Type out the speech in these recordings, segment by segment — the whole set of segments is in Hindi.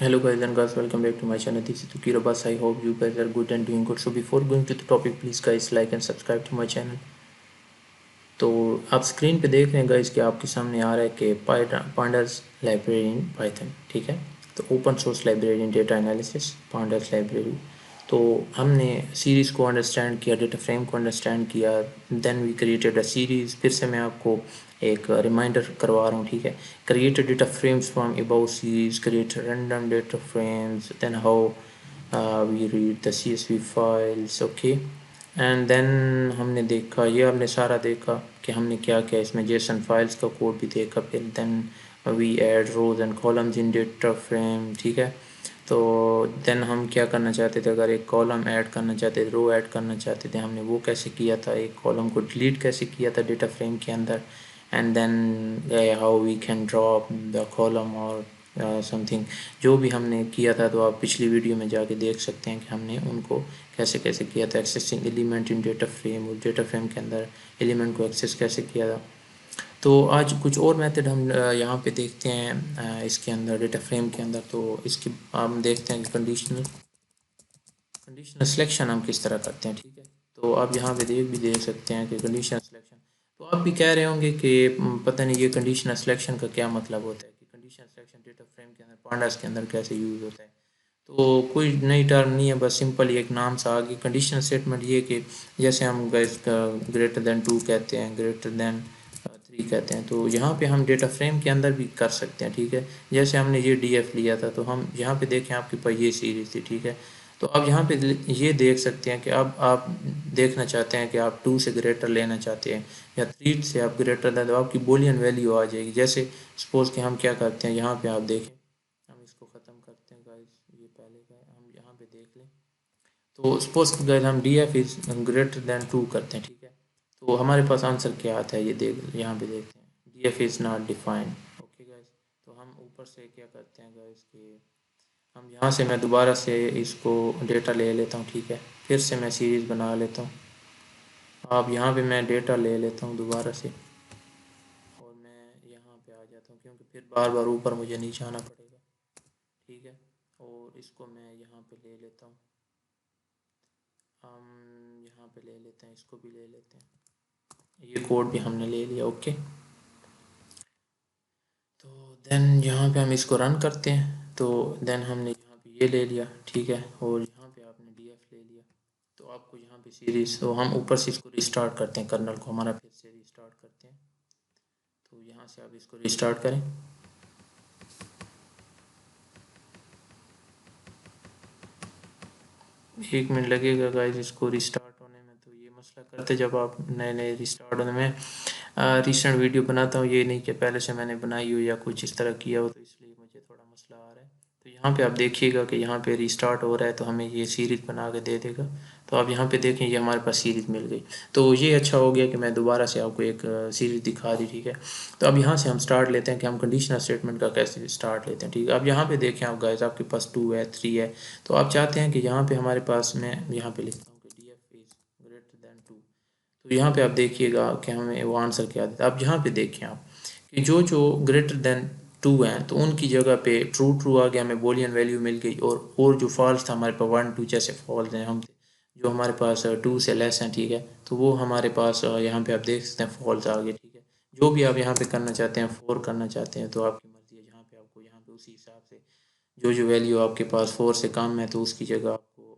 Hello guys and girls, welcome back to my channel. This is Tukir Abbas. I hope you guys are good and doing good. So before going to the topic, please guys like and subscribe to my channel. तो आप स्क्रीन पे देख रहे हैं गाइस कि आपके सामने आ रहा है कि पांडास लाइब्रेरी इन पाइथन, ठीक है। तो open source library in data analysis pandas library. तो हमने सीरीज़ को अंडरस्टैंड किया, डेटा फ्रेम को अंडरस्टैंड किया, then we created a series. फिर से मैं आपको एक रिमाइंडर करवा रहा हूँ, ठीक है। Created data frames from about series, create random data frames, then how we read the CSV files, okay. And then हमने देखा, ये हमने सारा देखा कि हमने क्या किया इसमें, जेसन फाइल्स का कोड भी देखा। फिर then we add rows and columns in data frame, ठीक है। तो देन हम क्या करना चाहते थे, अगर एक कॉलम ऐड करना चाहते थे, रो ऐड करना चाहते थे, हमने वो कैसे किया था, एक कॉलम को डिलीट कैसे किया था डेटा फ्रेम के अंदर। And then how we can drop the column और समथिंग, जो भी हमने किया था। तो आप पिछली वीडियो में जाके देख सकते हैं कि हमने उनको कैसे कैसे किया था। Accessing element in data frame, और डेटा फ्रेम के अंदर एलिमेंट को एक्सेस कैसे किया था। तो आज कुछ और मेथड हम यहाँ पे देखते हैं इसके अंदर, डेटा फ्रेम के अंदर। तो इसकी हम देखते हैं कि कंडीशनल सिलेक्शन हम किस तरह करते हैं, ठीक है। तो आप यहाँ पे देख सकते हैं कि कंडीशनल सिलेक्शन। तो आप भी कह रहे होंगे कि पता नहीं ये कंडीशनल सिलेक्शन का क्या मतलब होता है, कि कंडीशनल सिलेक्शन डेटा फ्रेम के अंदर पांडास के अंदर कैसे यूज़ होता है। तो कोई नई टर्म नहीं है, बस सिंपल एक नाम सा आगे कंडीशनल स्टेटमेंट ये कि जैसे हम गैस ग्रेटर देन 2 कहते हैं, ग्रेटर देन 3 कहते हैं, तो यहाँ पे हम डेटा फ्रेम के अंदर भी कर सकते हैं, ठीक है। जैसे हमने ये DF लिया था, तो हम यहाँ पे देखें आपके पास ये सीरीज़ थी, ठीक है। तो अब यहाँ पे ये देख सकते हैं कि अब आप देखना चाहते हैं कि आप 2 से ग्रेटर लेना चाहते हैं या 3 से आप ग्रेटर दें, तो आपकी बूलियन वैल्यू आ जाएगी। जैसे सपोज़ कि हम क्या करते हैं, यहाँ पे आप देखें, हम इसको ख़त्म करते हैं गाइस, ये पहले का है, हम यहाँ पे देख लें। तो सपोज गाइस हम DF इज ग्रेटर देन 2 करते हैं, ठीक है। तो हमारे पास आंसर क्या आता है, ये देख यहाँ पे देखते हैं, DF is not defined, okay guys. तो हम ऊपर से क्या करते हैं गाइस कि हम यहाँ से, मैं दोबारा से इसको डेटा ले लेता हूँ, ठीक है। फिर से मैं सीरीज़ बना लेता हूँ। अब यहाँ पे मैं डेटा ले लेता हूँ दोबारा से, और मैं यहाँ पे आ जाता हूँ, क्योंकि फिर बार बार ऊपर मुझे नीचे आना पड़ेगा, ठीक है। और इसको मैं यहाँ पे ले लेता हूँ, हम यहाँ पे ले लेते हैं, इसको भी ले लेते हैं, ये कोड भी हमने ले लिया, ओके। तो देन यहाँ पे हम इसको रन करते हैं। तो देन हमने यहाँ पे ये ले लिया, ठीक है, और यहाँ पे आपने DF ले लिया। तो आपको यहाँ पे सीरीज, तो हम ऊपर से इसको रिस्टार्ट करते हैं, कर्नल को हमारा फिर से रिस्टार्ट करते हैं। तो यहाँ से आप इसको रिस्टार्ट करें। एक मिनट लगेगा गाइस इसको रिस्टार्ट होने में। तो ये मसला करते जब आप नए नए रिस्टार्ट होने में, रिसेंट वीडियो बनाता हूँ, ये नहीं कि पहले से मैंने बनाई हो या कुछ इस तरह किया हो, तो इसलिए मुझे थोड़ा मसला आ रहा है। तो यहाँ पे आप देखिएगा कि यहाँ पे रिस्टार्ट हो रहा है, तो हमें ये सीरीज़ बना के दे देगा। तो आप यहाँ पे देखें, ये हमारे पास सीरीज़ मिल गई। तो ये अच्छा हो गया कि मैं दोबारा से आपको एक सीरीज़ दिखा दी, ठीक है। तो अब यहाँ से हम स्टार्ट लेते हैं कि हम कंडीशनल स्टेटमेंट का कैसे स्टार्ट लेते हैं, ठीक है। अब यहाँ पे देखें आप गाइस, आपके पास 2 है, 3 है। तो आप चाहते हैं कि यहाँ पे हमारे पास, मैं यहाँ पे लिखता हूँ कि DF इज़ ग्रेटर देन 2। तो यहाँ पे आप देखिएगा कि हमें वो आंसर क्या देता है। अब यहाँ पे देखें आप कि जो जो ग्रेटर देन 2 हैं, तो उनकी जगह पे ट्रू ट्रू आ गया, हमें बूलियन वैल्यू मिल गई। और जो फॉल्स था हमारे पास 1 2 जैसे फॉल्स हैं, हम जो हमारे पास 2 से लेस हैं, ठीक है, तो वो हमारे पास यहाँ पे आप देख सकते हैं फॉल्स आ गए, ठीक है। जो भी आप यहाँ पे करना चाहते हैं, 4 करना चाहते हैं, तो आपकी मर्ज़ी है। यहाँ पे आपको यहाँ पे उसी हिसाब से जो जो वैल्यू आपके पास 4 से कम है, तो उसकी जगह आपको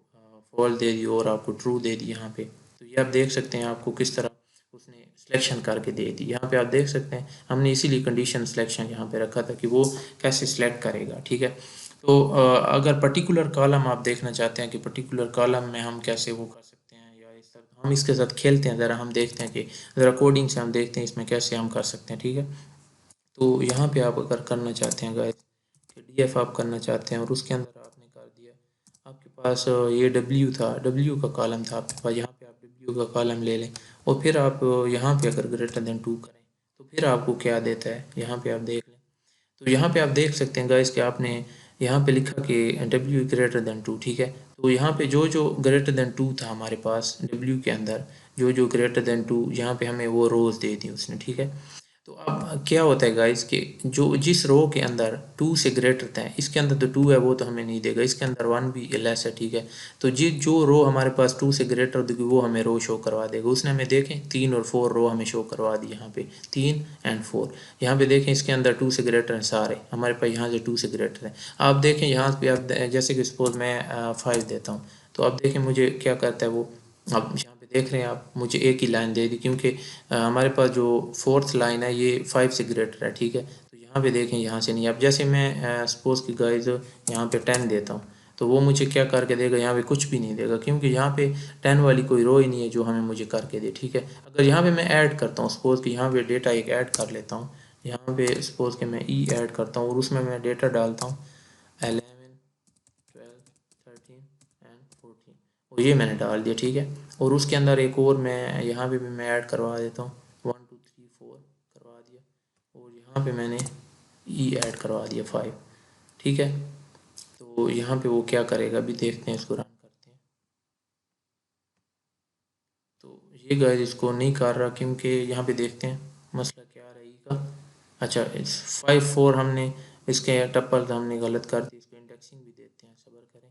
फॉल्स दे दी और आपको ट्रू दे दी यहाँ पे। तो ये आप देख सकते हैं आपको किस तरह उसने सिलेक्शन करके दे दी। यहाँ पे आप देख सकते हैं हमने इसीलिए कंडीशन सिलेक्शन यहाँ पे रखा था कि वो कैसे सिलेक्ट करेगा, ठीक है। तो अगर पर्टिकुलर कॉलम आप देखना चाहते हैं कि पर्टिकुलर कॉलम में हम कैसे वो कर सकते हैं, या इस तरह हम इसके साथ खेलते हैं, ज़रा हम देखते हैं कि ज़रा कोडिंग से हम देखते हैं इसमें कैसे हम कर सकते हैं, ठीक है। तो यहाँ पे आप अगर करना चाहते हैं गाइस कि DF आप करना चाहते हैं, और उसके अंदर आपने कर दिया, आपके पास ये W था, W का कॉलम था आपके पास, यहाँ पे आप W का कॉलम ले लें। और फिर आप यहाँ पे अगर ग्रेटर देन 2 करें, तो फिर आपको क्या देता है, यहाँ पे आप देख लें। तो यहाँ पे आप देख सकते हैं गाइस कि आपने यहाँ पे लिखा कि W ग्रेटर देन 2, ठीक है। तो यहाँ पे जो जो ग्रेटर देन 2 था हमारे पास W के अंदर, जो जो ग्रेटर देन 2, यहाँ पे हमें वो रोज़ दे दी उसने, ठीक है। तो अब क्या होता है गाइस कि जो जिस रो के अंदर 2 से ग्रेटर था, इसके अंदर तो 2 है वो तो हमें नहीं देगा, इसके अंदर 1 भी लेस है, ठीक है। तो जो रो हमारे पास 2 से ग्रेटर होगी वो हमें रो शो करवा देगा। उसने हमें देखें 3 और 4 रो हमें शो करवा दी, यहाँ पे 3 एंड 4। यहाँ पे देखें इसके अंदर 2 से ग्रेटर हैं सारे हमारे पास, यहाँ से 2 से ग्रेटर हैं। आप देखें यहाँ पे, आप जैसे कि सपोज मैं 5 देता हूँ, तो आप देखें मुझे क्या करता है वो। अब यहाँ पे देख रहे हैं आप, मुझे एक ही लाइन दे दी, क्योंकि हमारे पास जो फोर्थ लाइन है ये 5 से ग्रेटर है, ठीक है। तो यहाँ पे देखें यहाँ से नहीं। अब जैसे मैं सपोज की गाइज यहाँ पे 10 देता हूँ, तो वो मुझे क्या करके देगा, यहाँ पे कुछ भी नहीं देगा, क्योंकि यहाँ पे 10 वाली कोई रो ही नहीं है जो हमें मुझे करके दे, ठीक है। अगर यहाँ पे मैं ऐड करता हूँ, सपोज कि यहाँ पे डेटा एक ऐड कर लेता हूँ, यहाँ पे सपोज कि मैं ई ऐड करता हूँ और उसमें मैं डेटा डालता हूँ 11, 12, 13 एंड 14, और ये मैंने डाल दिया, ठीक है। और उसके अंदर एक और मैं यहाँ पे भी मैं ऐड करवा देता हूँ, 1 2 3 4 करवा दिया, और यहाँ पे मैंने ई ऐड करवा दिया 5, ठीक है। तो यहाँ पे वो क्या करेगा अभी देखते हैं, इसको रन करते हैं। तो ये गाइस इसको नहीं कर रहा, क्योंकि यहाँ पे देखते हैं मसला क्या रहेगा। अच्छा, इस 5 4 हमने इसके टप्पल हमने गलत कर दी, इसको इंडेक्सिंग भी देते हैं, सब्र करें।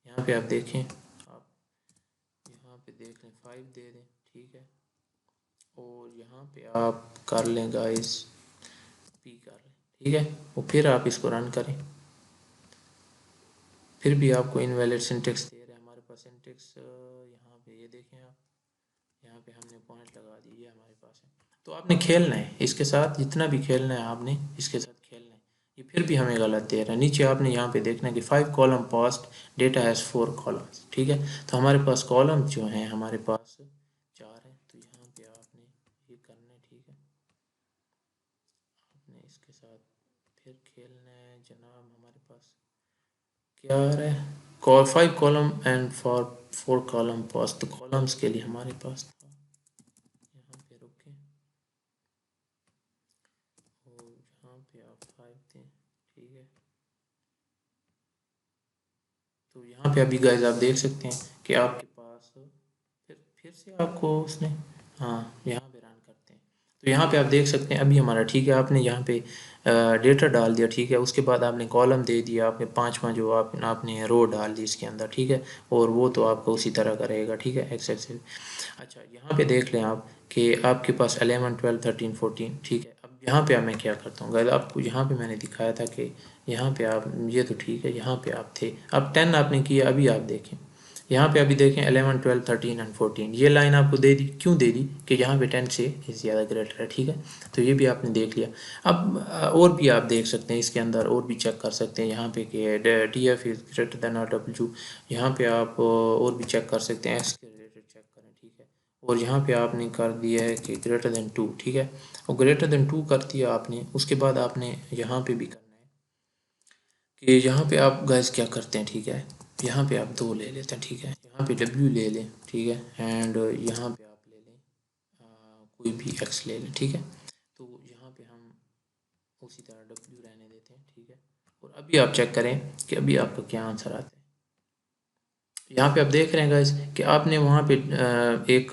यहाँ पे आप देखें, आप यहाँ पे देख लें 5 दे दें, ठीक है। और यहाँ पे आप कर लें गाइस पी कर लें, ठीक है। और फिर आप इसको रन करें, फिर भी आपको इनवैलिड सिंटेक्स दे रहा है हमारे पास। सिंटेक्स यहाँ पे ये देखें आप, यहाँ पे हमने पॉइंट लगा दी, ये हमारे पास है। तो आपने खेलना है इसके साथ, जितना भी खेलना है आपने इसके साथ खेलना है। ये फिर भी हमें गलत दे रहा है। नीचे आपने यहाँ पे देखना है कि 5 column past data has 4 columns, ठीक है। तो हमारे पास कॉलम जो हैं हमारे पास 4 हैं। तो यहाँ पे आपने ये करना है, ठीक है। आपने इसके साथ फिर खेलना है जनाब। हमारे पास क्या आ रहा है, 5 कॉलम एंड 4 कॉलम पास, तो कॉलम्स के लिए हमारे पास था, यहाँ पे रुके और यहाँ पे आप 5 दें, ठीक है। तो यहाँ पे अभी गाइस आप देख सकते हैं कि आपके पास फिर से आपको उसने, हाँ यहाँ पे रन करते हैं। तो यहाँ पे आप देख सकते हैं अभी हमारा, ठीक है। आपने यहाँ पे डेटा डाल दिया, ठीक है। उसके बाद आपने कॉलम दे दिया, आपने 5 जो आपने रो डाल दी इसके अंदर, ठीक है। और वो तो आपका उसी तरह का रहेगा, ठीक है, एक्सेल से। अच्छा, यहाँ पे देख लें आप कि आपके पास 11 12 13 14, ठीक है। अब यहाँ पे मैं क्या करता हूँ गाइस, आपको यहाँ पे मैंने दिखाया था कि यहाँ पे आप, ये तो ठीक है, यहाँ पे आप थे। अब 10 आपने किया, अभी आप देखें यहाँ पे, अभी देखें 11 12 13 एंड 14, ये लाइन आपको दे दी, क्यों दे दी कि यहाँ पे 10 से ज़्यादा ग्रेटर है, ठीक है। तो ये भी आपने देख लिया। अब और भी आप देख सकते हैं इसके अंदर, और भी चेक कर सकते हैं यहाँ पे कि D F is greater than R W. यहाँ पे आप और भी चेक कर सकते हैं, एस के रिलेटेड चेक करें, ठीक है। और यहाँ पे आपने कर दिया है कि ग्रेटर देन 2, ठीक है। और ग्रेटर देन 2 कर दिया आपने, उसके बाद आपने यहाँ पे भी करना है कि यहाँ पे आप गैस क्या करते हैं, ठीक है। यहाँ पे आप 2 ले लेते हैं, ठीक है। यहाँ पे डब्ल्यू ले लें, ठीक है। एंड यहाँ पे आप ले लें कोई भी एक्स ले लें, ठीक है। तो यहाँ पे हम उसी तरह डब्ल्यू रहने देते हैं, ठीक है। और अभी आप चेक करें कि अभी आपका क्या आंसर आता है। यहाँ पे आप देख रहे हैं गाइस कि आपने वहाँ पे एक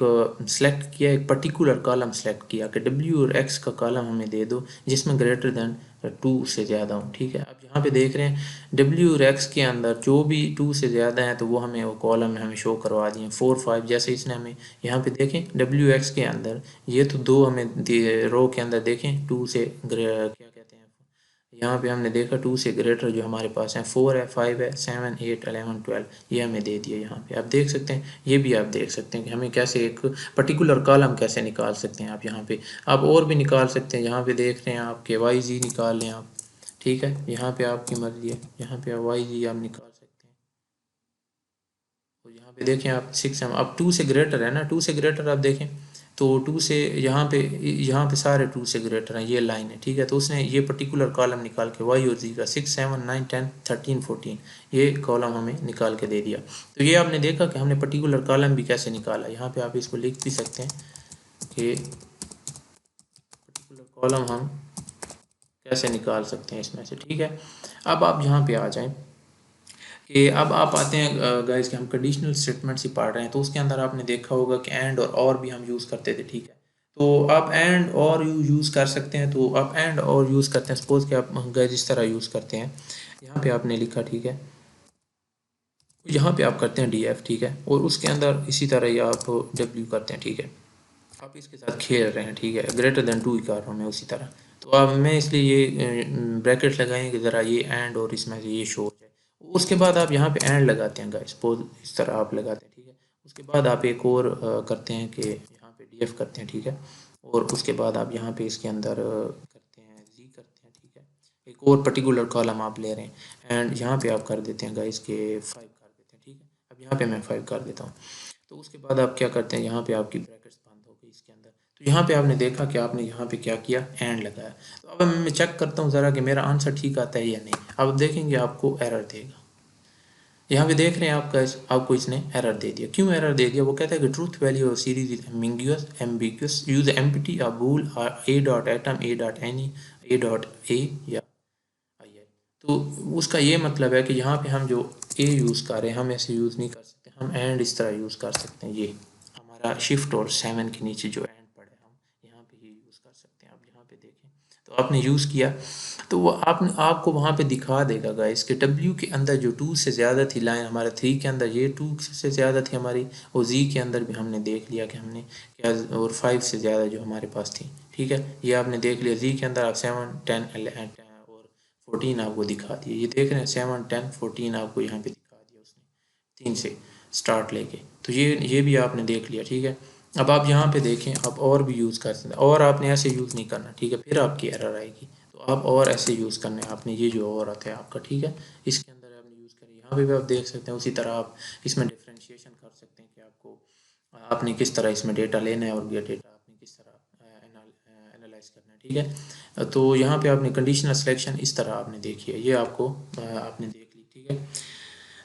सेलेक्ट किया, एक पर्टिकुलर कॉलम सेलेक्ट किया कि डब्ल्यू और एक्स का कॉलम हमें दे दो जिसमें ग्रेटर देन 2 से ज़्यादा हो, ठीक है। अब यहाँ पे देख रहे हैं डब्ल्यू और एक्स के अंदर जो भी 2 से ज़्यादा है तो वो हमें वो कॉलम हमें शो करवा दिए 4 5। जैसे इसने हमें यहाँ पे देखें डब्ल्यू एक्स के अंदर ये तो 2 हमें रो के अंदर देखें 2 से क्या कहते हैं, यहाँ पे हमने देखा 2 से ग्रेटर जो हमारे पास है 4 है 5 है 7 8 11 12, ये हमें दे दिया। यहाँ पे आप देख सकते हैं, ये भी आप देख सकते हैं कि हमें कैसे एक पर्टिकुलर कॉलम कैसे निकाल सकते हैं। आप यहाँ पे आप और भी निकाल सकते हैं, यहाँ पे देख रहे हैं आप के वाई जी निकाल लें आप, ठीक है। यहाँ पे आपकी मर्जी है, यहाँ पे वाई जी आप निकाल सकते हैं। और यहाँ पे देखें आप 6 है, अब 2 से ग्रेटर है ना, 2 से ग्रेटर आप देखें तो 2 से यहाँ पे सारे 2 से ग्रेटर हैं, ये लाइन है, ठीक है। तो उसने ये पर्टिकुलर कॉलम निकाल के वाई और जी का 6 7 9 10 13 14 ये कॉलम हमें निकाल के दे दिया। तो ये आपने देखा कि हमने पर्टिकुलर कॉलम भी कैसे निकाला। यहाँ पे आप इसको लिख भी सकते हैं कि पर्टिकुलर कॉलम हम कैसे निकाल सकते हैं इसमें से, ठीक है। अब आप यहाँ पे आ जाएं कि अब आप आते हैं गाइस कि हम कंडीशनल स्टेटमेंट्स ही पढ़ रहे हैं, तो उसके अंदर आपने देखा होगा कि एंड और भी हम यूज़ करते थे, ठीक है। तो आप एंड और यूज़ कर सकते हैं। तो आप एंड और यूज़ करते हैं, सपोज़ कि आप गाइस इस तरह यूज़ करते हैं, यहाँ पे आपने लिखा, ठीक है, यहाँ पे आप करते हैं DF, ठीक है, और उसके अंदर इसी तरह ही आप W करते हैं, ठीक है, आप इसके साथ खेल रहे हैं, ठीक है, ग्रेटर देन 2 ही कर रहा हूँ मैं उसी तरह। तो अब मैं इसलिए ये ब्रैकेट लगाएं कि ज़रा ये एंड और इसमें से ये शो हो जाए। उसके बाद आप यहाँ पे एंड लगाते हैं गाइस, सपोज इस तरह आप लगाते हैं, ठीक है। उसके बाद आप एक और करते हैं कि यहाँ पे DF करते हैं, ठीक है, और उसके बाद आप यहाँ पे इसके अंदर करते हैं Z करते हैं, ठीक है, एक और पर्टिकुलर कॉलम आप ले रहे हैं एंड यहाँ पे आप कर देते हैं गाइस के 5 कर देते हैं, ठीक है। अब यहाँ पे मैं 5 कर देता हूँ। तो उसके बाद आप क्या करते हैं, यहाँ पे आपकी ब्रैकेट्स बंद हो गई इसके अंदर। तो यहाँ पे आपने देखा कि आपने यहाँ पे क्या किया, एंड लगाया। तो अब मैं चेक करता हूँ ज़रा कि मेरा आंसर ठीक आता है या नहीं। अब देखेंगे आपको एरर देगा। यहाँ पे देख रहे हैं आपको इसने एरर दे दिया। क्यों एरर दे दिया? वो कहता है कि truth value of series is ambiguous, use empty a bool a dot item a dot any a dot a या आई है। तो उसका ये मतलब है कि यहाँ पे हम जो ए यूज़ कर रहे हैं हम ऐसे यूज़ नहीं कर सकते, हम एंड इस तरह यूज़ कर सकते हैं। ये हमारा शिफ्ट और 7 के नीचे जो एंड पड़ा है हम यहाँ पे ये यूज़ कर सकते हैं। आप यहाँ पे देखें तो आपने यूज़ किया तो वो आपको वहाँ पे दिखा देगा गाइस कि डब्ल्यू के अंदर जो 2 से ज़्यादा थी लाइन, हमारा 3 के अंदर ये 2 से ज़्यादा थी हमारी, और जी के अंदर भी हमने देख लिया कि हमने क्या, और 5 से ज़्यादा जो हमारे पास थी, ठीक है, ये आपने देख लिया। जी के अंदर आप 7, 10 और 14 आपको दिखा दिए। ये देख रहे हैं 7, 10, 14 आपको यहाँ पे दिखा दिया उसने 3 से स्टार्ट लेके। तो ये भी आपने देख लिया, ठीक है। अब आप यहाँ पे देखें, आप और भी यूज़ कर सकते हैं, और आपने ऐसे यूज़ नहीं करना, ठीक है, फिर आपकी एरर आएगी। तो आप और ऐसे यूज़ करने हैं आपने, ये जो और आता है आपका, ठीक है, इसके अंदर आपने यूज़ करें। यहाँ पे भी आप देख सकते हैं उसी तरह आप इसमें डिफ्रेंशिएशन कर सकते हैं कि आपको आपने किस तरह इसमें डेटा लेना है और ये डेटा आपने किस तरह एनालाइज करना है, ठीक है। तो यहाँ पे आपने कंडीशनल सिलेक्शन इस तरह आपने देखी है, ये आपको आपने देख ली, ठीक है।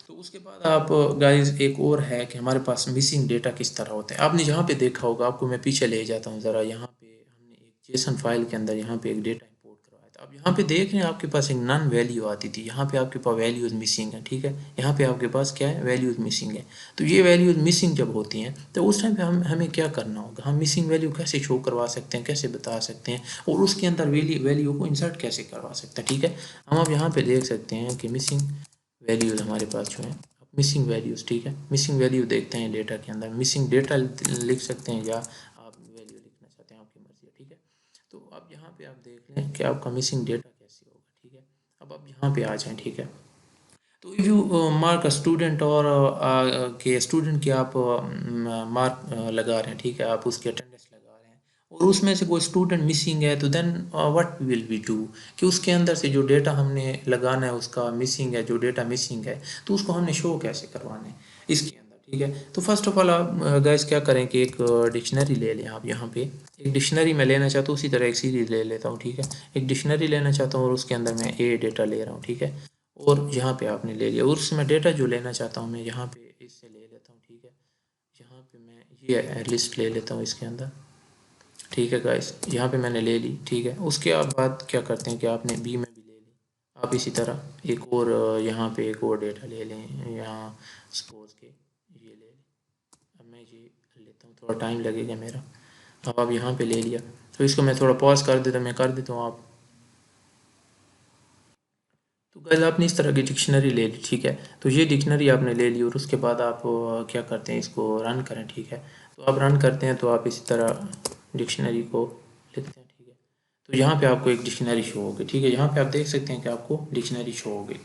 तो उसके बाद आप गाइस एक और है कि हमारे पास मिसिंग डेटा किस तरह होते हैं। आपने यहाँ पे देखा होगा, आपको मैं पीछे ले जाता हूँ ज़रा। यहाँ पे हमने एक जेसन फाइल के अंदर यहाँ पे एक डेटा इंपोर्ट करवाया था। अब यहाँ पे देख रहे हैं आपके पास एक नन वैल्यू आती थी, यहाँ पे आपके पास वैल्यूज़ मिसिंग है, ठीक है। यहाँ पे आपके पास क्या है, वैल्यूज़ मिसिंग है। तो ये वैल्यूज़ मिसिंग जब होती हैं तो उस टाइम पे हमें क्या करना होगा, हम मिसिंग वैल्यू कैसे शो करवा सकते हैं, कैसे बता सकते हैं, और उसके अंदर वैल्यू को इंसर्ट कैसे करवा सकते हैं, ठीक है। हम अब यहाँ पे देख सकते हैं कि मिसिंग वैल्यूज़ हमारे पास जो है, मिसिंग वैल्यूज़, ठीक है, मिसिंग वैल्यू देखते हैं डेटा के अंदर। मिसिंग डेटा लिख सकते हैं या आप वैल्यू लिखना चाहते हैं, आपकी मर्जी है, ठीक है। तो अब यहाँ पे आप देख लें कि आपका मिसिंग डेटा कैसे होगा, ठीक है। अब आप यहाँ पे आ जाएं, ठीक है। तो if you mark a student और के स्टूडेंट की आप मार्क लगा रहे हैं, ठीक है, आप उसकी अटेंडेंस लगा रहे हैं और उसमें से कोई स्टूडेंट मिसिंग है, तो then what will we do, कि उसके अंदर से जो डेटा हमने लगाना है उसका मिसिंग है, जो डेटा मिसिंग है तो उसको हमने शो कैसे करवाना है इसके अंदर, ठीक है। तो फर्स्ट ऑफ ऑल आप गाइस क्या करें कि एक डिक्शनरी ले लें। आप यहाँ पे एक डिक्शनरी मैं लेना चाहता हूँ, उसी तरह एक सीरीज ले लेता हूँ, ठीक है। एक डिक्शनरी लेना चाहता हूँ और उसके अंदर मैं ए डेटा ले रहा हूँ, ठीक है, और यहाँ पे आपने ले लिया। और उससे मैं डेटा जो लेना चाहता हूँ मैं यहाँ पे इससे ले लेता हूँ, ठीक है। यहाँ पे मैं ये लिस्ट ले लेता हूँ इसके अंदर, ठीक है गाइस, यहाँ पे मैंने ले ली, ठीक है। उसके बाद क्या करते हैं कि आपने बी में भी ले ली। आप इसी तरह एक और यहाँ पे एक और डेटा ले लें, यहाँ सपोज के ये ले लें। अब मैं ये लेता हूँ, थोड़ा टाइम लगेगा मेरा। अब आप यहाँ पे ले लिया तो इसको मैं थोड़ा पॉज कर देता हूँ, मैं कर देता हूँ आप। तो गाइस आपने इस तरह की डिक्शनरी ले ली, ठीक है। तो ये डिक्शनरी आपने ले ली और उसके बाद आप क्या करते हैं, इसको रन करें, ठीक है। तो आप रन करते हैं तो आप इसी तरह डिक्शनरी को लिखते हैं, ठीक है। तो यहाँ पे आपको एक डिक्शनरी शो होगी, ठीक है। यहाँ पे आप देख सकते हैं कि आपको डिक्शनरी शो हो गई।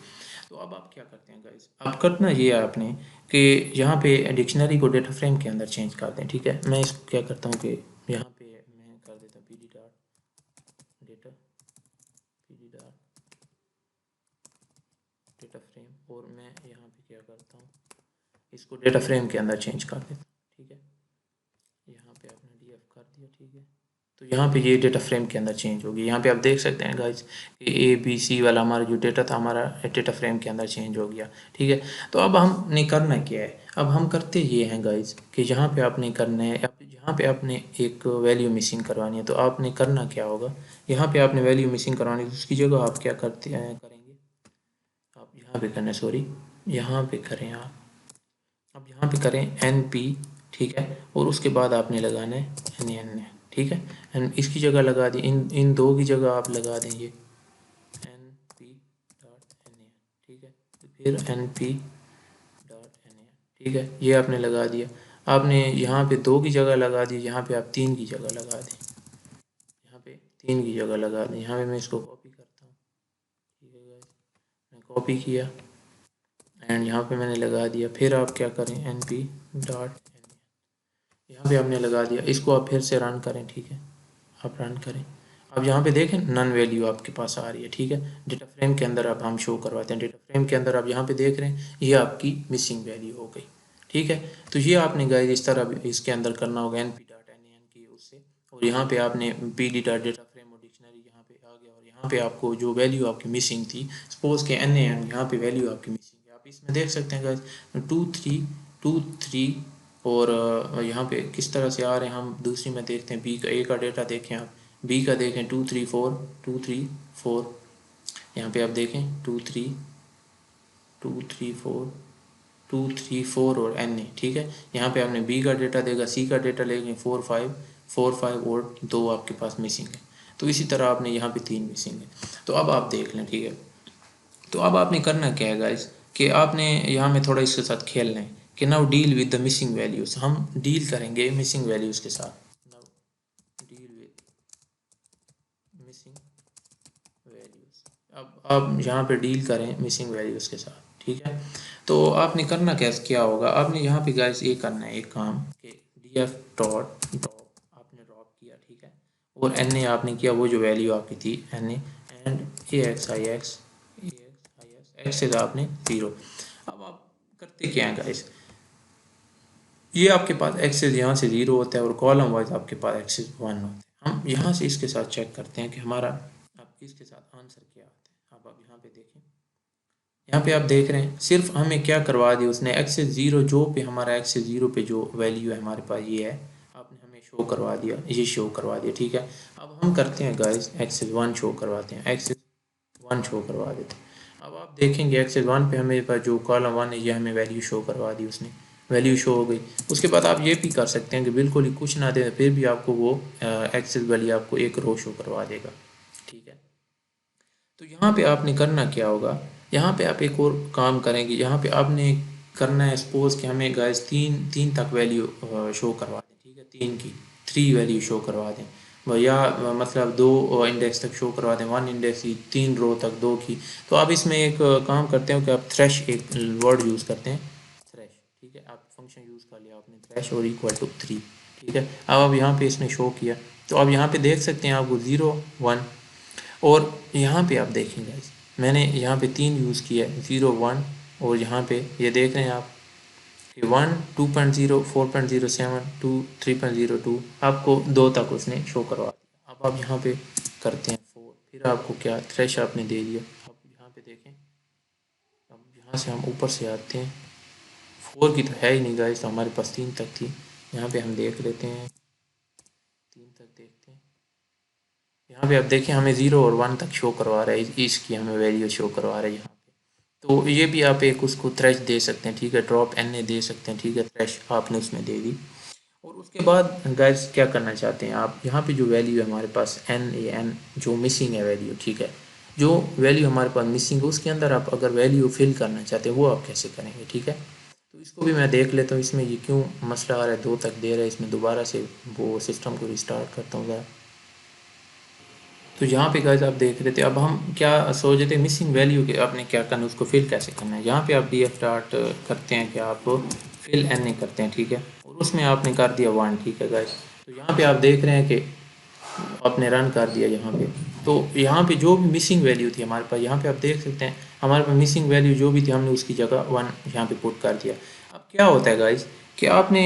तो अब आप क्या करते हैं गाइस, आप करना ये है आपने कि यहाँ पे डिक्शनरी को डेटा फ्रेम के अंदर चेंज कर दें, ठीक है। मैं इसको क्या करता हूँ कि यहाँ पे मैं कर देता हूँ pd dot data, pd dot data frame, और मैं यहाँ पे क्या करता हूँ, इसको डेटा फ्रेम के अंदर चेंज कर देता हूँ, ठीक है। यहाँ पे आपने डीएफ कर दिया, ठीक है। तो यहाँ पे ये डेटा फ्रेम के अंदर चेंज होगी। यहाँ पे आप देख सकते हैं गाइज कि ए बी सी वाला हमारा जो डेटा था हमारा डेटा फ्रेम के अंदर चेंज हो गया, ठीक है। तो अब हमने करना क्या है, अब हम करते ये हैं गाइज कि यहाँ पे आपने करना है, यहाँ पे आपने एक वैल्यू मिसिंग करवानी है। तो आपने करना क्या होगा, यहाँ पे आपने वैल्यू मिसिंग करवानी है तो उसकी जगह आप क्या करते हैं, करेंगे आप यहाँ पे करना, सॉरी यहाँ पे करें आप, अब यहाँ पे करें एन पी, ठीक है, और उसके बाद आपने लगाना है एन एन, ठीक है। एंड इसकी जगह लगा दी, इन दो की जगह आप लगा दें ये np.nan, ठीक है। तो फिर np.nan, ठीक है, ये आपने लगा दिया। आपने यहाँ पे 2 की जगह लगा दी, यहाँ पे आप 3 की जगह लगा दें, यहाँ पे 3 की जगह लगा दें। यहाँ पे मैं इसको कॉपी करता हूँ, ठीक है गाइस, मैं कॉपी किया एंड यहाँ पे मैंने लगा दिया। फिर आप क्या करें, np.nan, यहाँ पे आपने लगा दिया। इसको आप फिर से रन करें, ठीक है, आप रन करें। अब यहाँ पे देखें नन वैल्यू आपके पास आ रही है, ठीक है। डेटा फ्रेम के अंदर अब हम शो करवाते हैं। डेटा फ्रेम के अंदर आप यहाँ पे देख रहे हैं ये आपकी मिसिंग वैल्यू हो गई, ठीक है। तो ये आपने गाइस इस तरह इसके अंदर करना होगा np.nan की उससे, और यहाँ पे आपने pd.data frame और डिक्शनरी यहाँ पे आ गया, और यहाँ पे आपको जो वैल्यू आपकी मिसिंग थी, सपोज के nan यहाँ पे वैल्यू आपकी मिसिंग है, आप इसमें देख सकते हैं गाइस 2 3 और यहाँ पे किस तरह से आ रहे हैं। हम दूसरी में देखते हैं, बी का ए का डेटा देखें आप, बी का देखें 2 3 4 यहाँ पे आप देखें 2 3 4 और एन ए, ठीक है। यहाँ पे आपने बी का डेटा देगा, सी का डेटा लेंगे 4 5 और 2 आपके पास मिसिंग है। तो इसी तरह आपने यहाँ पे 3 मिसिंग है। तो अब आप देख लें, ठीक है। तो अब आपने करना क्या है गाइस, कि आपने यहाँ में थोड़ा इसके साथ खेलना है कि now deal with the missing values. हम डील करेंगे मिसिंग वैल्यूज के साथ। Now deal with missing values. अब आप यहाँ पे डील करें मिसिंग वैल्यूज के साथ, ठीक है। तो आपने करना क्या होगा, आपने यहाँ पे गाइस ये करना है एक काम कि df डॉट ड्रॉप आपने ड्रॉप किया, ठीक है, और एन ए आपने किया वो जो वैल्यू आपकी थी N A, and axix axis आपने 0। अब आप करते क्या है गाइस, ये आपके पास एक्सेस यहाँ से 0 होता है और कॉलम वाइज आपके पास एक्सेस 1 होता है। हम यहाँ से इसके साथ चेक करते हैं कि हमारा अब इसके साथ आंसर क्या आता है। अब आप यहाँ पे देखें, यहाँ पे आप देख रहे हैं सिर्फ हमें क्या करवा दिया उसने, एक्सेस 0 जो पे हमारा एक्सेस 0 पे जो वैल्यू है हमारे पास ये है, आपने हमें शो करवा दिया, ये शो करवा दिया, ठीक है। अब हम करते हैं गाइस एक्सेस 1 शो करवाते हैं, एक्सेस 1 शो करवा देते हैं। अब आप देखेंगे एक्सेस 1 पे हमें पास जो कॉलम 1 है ये हमें वैल्यू शो करवा दी उसने, वैल्यू शो हो गई। उसके बाद आप ये भी कर सकते हैं कि बिल्कुल ही कुछ ना दें फिर भी आपको वो एक्सेस वैल्यू आपको एक रो शो करवा देगा, ठीक है। तो यहाँ पे आपने करना क्या होगा, यहाँ पे आप एक और काम करेंगे, यहाँ पे आपने करना है सपोज कि हमें गाइस तीन तक वैल्यू शो करवा दें, ठीक है, 3 की 3 वैल्यू शो करवा दें, या मतलब 2 इंडेक्स तक शो करवा दें, 1 इंडेक्स की 3 रो तक 2 की। तो आप इसमें एक काम करते हो कि आप थ्रेश एक वर्ड यूज़ करते हैं, थ्रेश, ठीक है। आप फंक्शन यूज़ कर लिया आपने थ्रेश और इक्वल टू 3, ठीक है। अब आप यहाँ पे इसने शो किया, तो आप यहाँ पे देख सकते हैं आपको 0 1, और यहाँ पे आप देखेंगे मैंने यहाँ पे 3 यूज़ किया है 0 1, और यहाँ पे ये देख रहे हैं आप कि 1 2.0 4.07 2 3.02 आपको 2 तक उसने शो करवा दिया। अब आप यहाँ पे करते हैं 4, फिर आपको क्या थ्रेश आपने दे दिया। अब यहाँ पे देखें, अब यहाँ से हम ऊपर से आते हैं, 4 की तो है ही नहीं गाइस, तो हमारे पास 3 तक थी। यहाँ पे हम देख लेते हैं, 3 तक देखते हैं। यहाँ पे आप देखें हमें 0 और 1 तक शो करवा रहा है, इसकी हमें वैल्यू शो करवा रहा है यहाँ पे। तो ये भी आप एक उसको थ्रेश दे सकते हैं, ठीक है, ड्रॉप एन ए दे सकते हैं, ठीक है, थ्रेश आपने उसमें दे दी। और उसके बाद गाइस क्या करना चाहते हैं आप, यहाँ पे जो वैल्यू है हमारे पास NaN जो मिसिंग है वैल्यू, ठीक है, जो वैल्यू हमारे पास मिसिंग है उसके अंदर आप अगर वैल्यू फिल करना चाहते हैं वो आप कैसे करेंगे, ठीक है। तो इसको भी मैं देख लेता हूँ, इसमें ये क्यों मसला आ रहा है, 2 तक दे रहा है, इसमें दोबारा से वो सिस्टम को रिस्टार्ट करता हूँ ज़रा। तो यहाँ पे गाइस आप देख रहे थे, अब हम क्या सोच रहे थे मिसिंग वैल्यू के आपने क्या करना है, उसको फिल कैसे करना है। यहाँ पे आप df स्टार्ट करते हैं कि आप फिल एन करते हैं, ठीक है, और उसमें आपने कर दिया 1, ठीक है गाइस। तो यहाँ पे आप देख रहे हैं कि आपने रन कर दिया यहाँ पे, तो यहाँ पे जो भी मिसिंग वैल्यू थी हमारे पास, यहाँ पे आप देख सकते हैं हमारे पास मिसिंग वैल्यू जो भी थी हमने उसकी जगह 1 यहाँ पे पुट कर दिया। अब क्या होता है गाइस कि आपने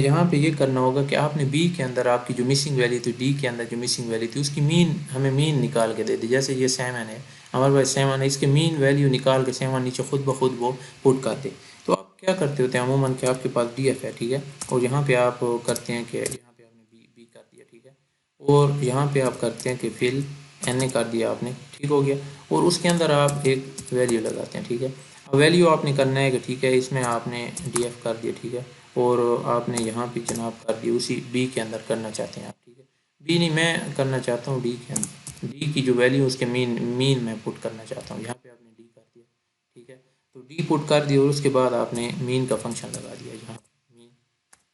यहाँ पे ये करना होगा कि आपने बी के अंदर आपकी जो मिसिंग वैल्यू थी, डी के अंदर जो मिसिंग वैल्यू थी उसकी मीन हमें मीन निकाल के दे दी। जैसे ये 7 है हमारे पास 7 है, इसके मीन वैल्यू निकाल के 7 नीचे खुद ब खुद वो पुट कर दे। तो आप क्या करते होते हैं अमूमन कि आपके पास डी एफ है, ठीक है, और यहाँ पे आप करते हैं कि यहाँ पे आपने बी कर दिया, ठीक है, और यहाँ पे आप करते हैं कि फिल एन ए कर दिया आपने, ठीक हो गया, और उसके अंदर आप एक वैल्यू लगाते हैं, ठीक है। अब वैल्यू आपने करना है कि ठीक है इसमें आपने डी एफ कर दिया, ठीक है, और आपने यहाँ पे जनाब कर दिया उसी बी के अंदर करना चाहते हैं आप, ठीक है। बी नहीं, मैं करना चाहता हूँ डी के अंदर, डी की जो वैल्यू उसके मीन मैं पुट करना चाहता हूँ। यहाँ पे आपने डी कर दिया, ठीक है। तो डी पुट कर दिया और उसके बाद आपने मीन का फंक्शन लगा दिया, यहाँ मीन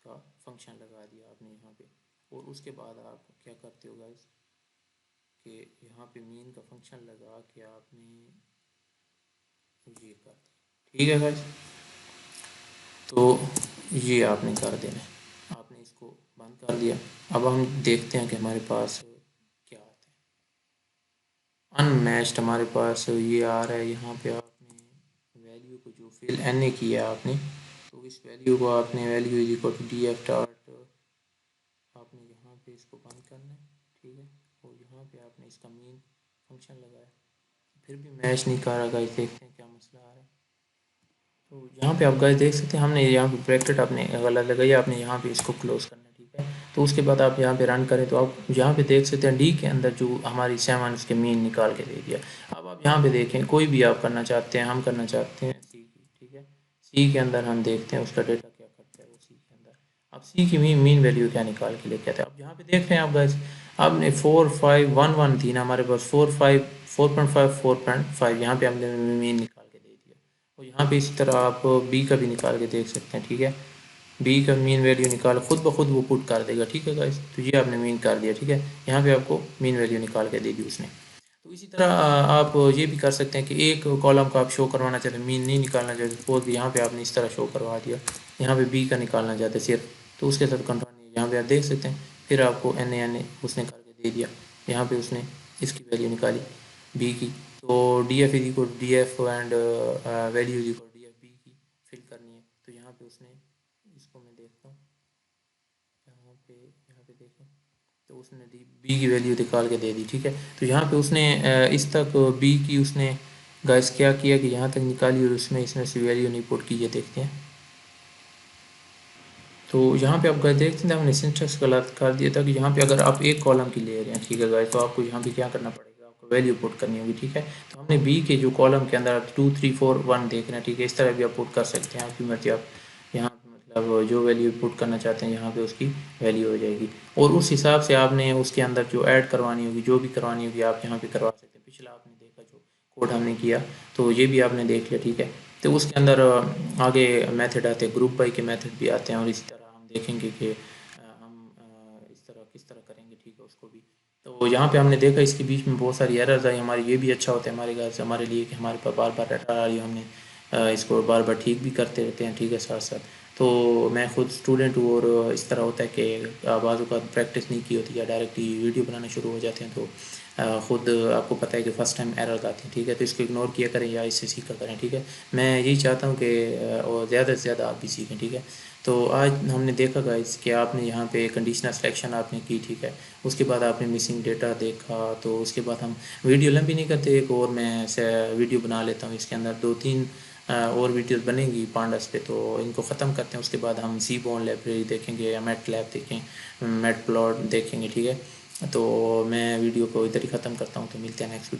का फंक्शन लगा दिया आपने यहाँ पे। और उसके बाद आप क्या करते हो गाइस कि यहाँ पे मीन का फंक्शन लगा के आपने ये कर दिया, ठीक है गाइस। तो ये आपने कर देना है, आपने इसको बंद कर दिया। अब हम देखते हैं कि हमारे पास क्या आता है। अनमैच्ड हमारे पास ये आ रहा है। यहाँ पे आपने वैल्यू को जो फिल एन ए किया आपने, तो इस वैल्यू को आपने value is equal to D F dot, आपने यहाँ पे इसको बंद करना है, ठीक है। और यहाँ पे आपने इसका मीन फंक्शन लगाया, फिर भी मैच नहीं कर रहा गाइस, देखते हैं क्या मसला आ रहा है। तो यहाँ पे आप गाइस देख सकते हैं, हमने यहाँ पे ब्रैकेट आपने गलत लगाई, आपने यहाँ पे इसको क्लोज करना है, ठीक है। तो उसके बाद आप यहाँ पे रन करें तो आप यहाँ पे देख सकते हैं डी के अंदर जो हमारी 7 उसके मीन निकाल के दे दिया। अब आप यहाँ पे देखें, कोई भी आप करना चाहते हैं, हम करना चाहते हैं सी की, ठीक है। सी के अंदर हम देखते हैं उसका डेटा क्या करता है वो सी के अंदर। अब सी की मीन वैल्यू क्या निकाल के लेके आते हैं। अब यहाँ पे देख रहे हैं आप गाइस, आपने 4.5 11 थी ना हमारे पास, 4.5 यहाँ पे हमने मीन निकाल के दे दिया। और यहाँ पे इसी तरह आप बी का भी निकाल के देख सकते हैं, ठीक है। बी का मीन वैल्यू निकाल खुद ब खुद वो पुट कर देगा, ठीक है गाइस। तो ये आपने मीन कर दिया, ठीक है। यहाँ पे आपको मीन वैल्यू निकाल के दे दी उसने। तो इसी तरह आप ये भी कर सकते हैं कि एक कॉलम को आप शो करवाना चाहते हैं, मीन नहीं निकालना चाहते, सपोज यहाँ पे आपने इस तरह शो करवा दिया, यहाँ पे बी का निकालना चाहते हैं सिर्फ, तो उसके साथ कंट्रोल नहीं है। यहाँ पे आप देख सकते हैं, फिर आपको एन ए उसने करके दे दिया, यहाँ पे उसने इसकी वैल्यू निकाली बी की। तो D F is equal D F and value is equal D F B की फिल करनी है। तो यहाँ पे उसने इसको मैं देखता हूँ, यहाँ पे देखें तो उसने डी बी की वैल्यू निकाल के दे दी, ठीक है। तो यहाँ पे उसने इस तक बी की उसने गाइस क्या किया कि यहाँ तक निकाली और उसमें इसमें से वैल्यू नहीं पुट की, ये देखते हैं। तो यहाँ पे आप गाइस देखते हैं हमने सिंटेक्स गलत कर दिया था कि यहाँ पे अगर आप एक कॉलम की ले रहे हैं, ठीक है गाइस, तो आपको यहाँ पे क्या करना पड़ेगा, आपको वैल्यू पुट करनी होगी, ठीक है। तो हमने बी के जो कॉलम के अंदर आप 2 3 4 1 देख रहे हैं, ठीक है। इस तरह भी आप पुट कर सकते हैं, आपकी मर्जी। आप यहाँ पे मतलब जो वैल्यू पुट करना चाहते हैं यहाँ पे उसकी वैल्यू हो जाएगी। और उस हिसाब से आपने उसके अंदर जो ऐड करवानी होगी, जो भी करवानी होगी, आप यहाँ पे करवा सकते हैं। पिछला आपने देखा जो कोड हमने किया, तो ये भी आपने देख लिया, ठीक है। तो उसके अंदर आगे मेथड आते हैं, ग्रुप बाई के मेथड भी आते हैं, और इसी तरह हम देखेंगे कि हम इस तरह किस तरह करेंगे, ठीक है, उसको भी। तो यहाँ पे हमने देखा इसके बीच में बहुत सारी एरर्स आई हमारी, ये भी अच्छा होता है हमारे घर से हमारे लिए कि हमारे पास बार बार एरर आ रही है, हमने इसको बार बार ठीक भी करते रहते हैं, ठीक है, साथ साथ। तो मैं खुद स्टूडेंट हूँ और इस तरह होता है कि बाज़ औक़ात प्रैक्टिस नहीं की होती या डायरेक्ट ही वीडियो बनाना शुरू हो जाते हैं, तो ख़ुद आपको पता है कि फ़र्स्ट टाइम एरर आती है, ठीक है। तो इसको इग्नोर किया करें या इससे सीखा करें, ठीक है। मैं यही चाहता हूँ कि और ज़्यादा से ज़्यादा आप भी सीखें, ठीक है। तो आज हमने देखा गाइस कि आपने यहाँ पे कंडीशनल सिलेक्शन आपने की, ठीक है। उसके बाद आपने मिसिंग डेटा देखा, तो उसके बाद हम वीडियो लंबी नहीं करते, एक और मैं वीडियो बना लेता हूँ इसके अंदर, 2 3 और वीडियोस बनेंगी पांडास पे, तो इनको ख़त्म करते हैं। उसके बाद हम सीबोर्न लाइब्रेरी देखेंगे या मैट लैब देखें, मैट प्लॉट देखेंगे, ठीक है। तो मैं वीडियो को इधर ही ख़त्म करता हूँ, तो मिलते हैं नेक्स्ट वीडियो।